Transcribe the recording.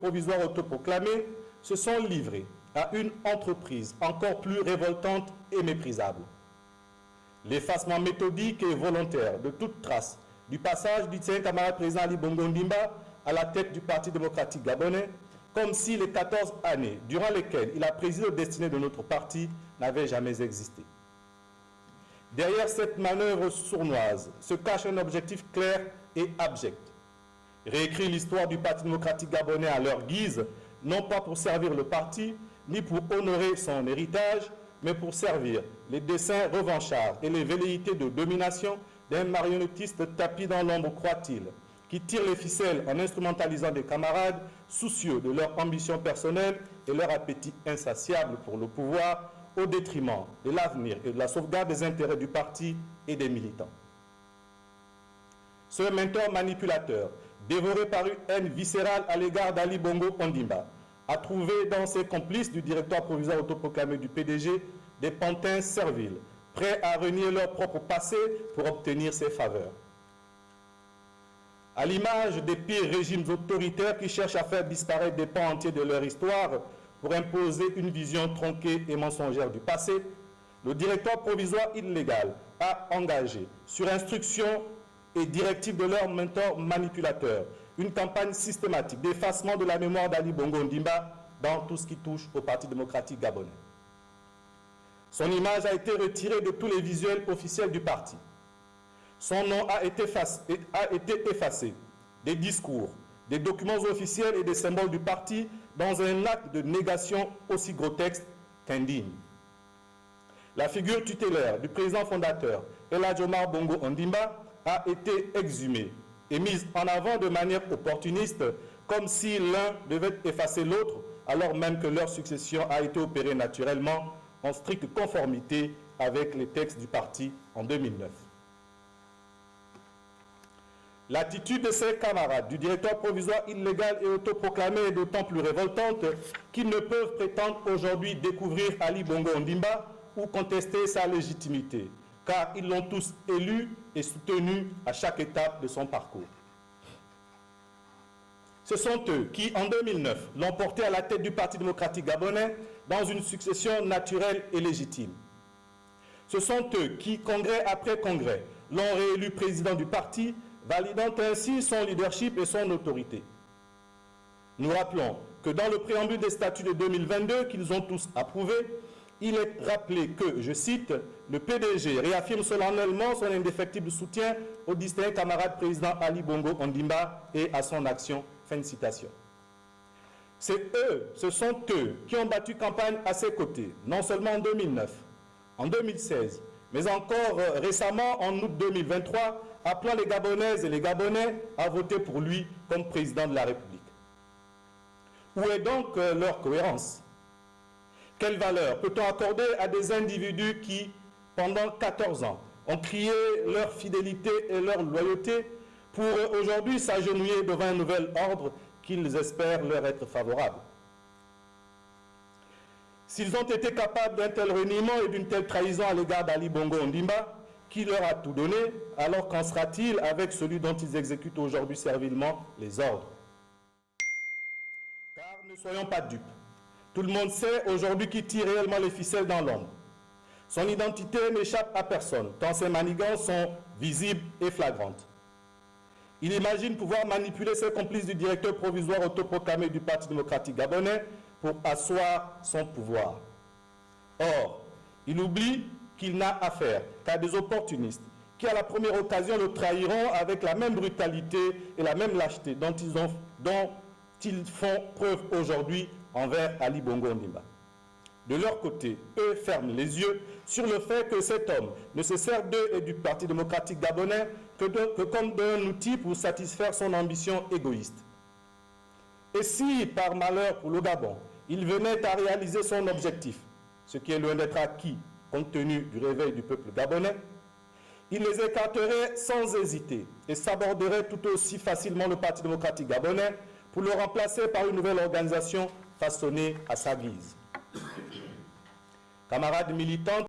provisoires autoproclamés se sont livrés à une entreprise encore plus révoltante et méprisable. L'effacement méthodique et volontaire de toute trace du passage du tien camarade président Ali Bongo Ondimba à la tête du Parti démocratique gabonais, comme si les 14 années durant lesquelles il a présidé aux destinées de notre parti n'avaient jamais existé. Derrière cette manœuvre sournoise se cache un objectif clair et abject. Réécrire l'histoire du Parti démocratique gabonais à leur guise, non pas pour servir le parti, ni pour honorer son héritage, mais pour servir les desseins revanchards et les velléités de domination d'un marionnettiste tapis dans l'ombre, croit-il, qui tire les ficelles en instrumentalisant des camarades soucieux de leur ambition personnelle et leur appétit insatiable pour le pouvoir, au détriment de l'avenir et de la sauvegarde des intérêts du parti et des militants. Ce mentor manipulateur, dévoré par une haine viscérale à l'égard d'Ali Bongo Ondimba, a trouvé dans ses complices du directoire provisoire autoproclamé du PDG des pantins serviles, prêts à renier leur propre passé pour obtenir ses faveurs. À l'image des pires régimes autoritaires qui cherchent à faire disparaître des pans entiers de leur histoire pour imposer une vision tronquée et mensongère du passé, le directoire provisoire illégal a engagé, sur instruction et directive de leur mentor manipulateur, une campagne systématique d'effacement de la mémoire d'Ali Bongo Ondimba dans tout ce qui touche au Parti démocratique gabonais. Son image a été retirée de tous les visuels officiels du parti. Son nom a été effacé des discours, des documents officiels et des symboles du parti dans un acte de négation aussi grotesque qu'indigne. La figure tutélaire du président fondateur, El Hadj Omar Bongo Ondimba, a été exhumée et mise en avant de manière opportuniste, comme si l'un devait effacer l'autre, alors même que leur succession a été opérée naturellement en stricte conformité avec les textes du parti en 2009. L'attitude de ses camarades du directoire provisoire illégal et autoproclamé est d'autant plus révoltante qu'ils ne peuvent prétendre aujourd'hui découvrir Ali Bongo Ondimba ou contester sa légitimité, car ils l'ont tous élu et soutenu à chaque étape de son parcours. Ce sont eux qui, en 2009, l'ont porté à la tête du Parti démocratique gabonais dans une succession naturelle et légitime. Ce sont eux qui, congrès après congrès, l'ont réélu président du parti, validant ainsi son leadership et son autorité. Nous rappelons que dans le préambule des statuts de 2022 qu'ils ont tous approuvé, il est rappelé que, je cite, le PDG réaffirme solennellement son indéfectible soutien au distingué camarade président Ali Bongo Ondimba et à son action. Fin de citation. C'est eux, ce sont eux qui ont battu campagne à ses côtés, non seulement en 2009, en 2016, mais encore récemment en août 2023, appelant les Gabonaises et les Gabonais à voter pour lui comme président de la République. Où est donc leur cohérence? Quelle valeur peut-on accorder à des individus qui, pendant 14 ans, ont crié leur fidélité et leur loyauté pour aujourd'hui s'agenouiller devant un nouvel ordre qu'ils espèrent leur être favorable? S'ils ont été capables d'un tel reniement et d'une telle trahison à l'égard d'Ali Bongo Ondimba, qui leur a tout donné, alors qu'en sera-t-il avec celui dont ils exécutent aujourd'hui servilement les ordres? Car ne soyons pas dupes. Tout le monde sait aujourd'hui qui tire réellement les ficelles dans l'ombre. Son identité n'échappe à personne, tant ses manigances sont visibles et flagrantes. Il imagine pouvoir manipuler ses complices du directeur provisoire autoproclamé du Parti démocratique gabonais pour asseoir son pouvoir. Or, il oublie qu'il n'a affaire qu'à des opportunistes qui, à la première occasion, le trahiront avec la même brutalité et la même lâcheté dont ils font preuve aujourd'hui envers Ali Bongo Ondimba. De leur côté, eux ferment les yeux sur le fait que cet homme ne se sert d'eux et du Parti démocratique gabonais que comme d'un outil pour satisfaire son ambition égoïste. Et si, par malheur pour le Gabon, il venait à réaliser son objectif, ce qui est loin d'être acquis compte tenu du réveil du peuple gabonais, il les écarterait sans hésiter et s'aborderait tout aussi facilement le Parti démocratique gabonais pour le remplacer par une nouvelle organisation façonnée à sa guise. Camarades militants,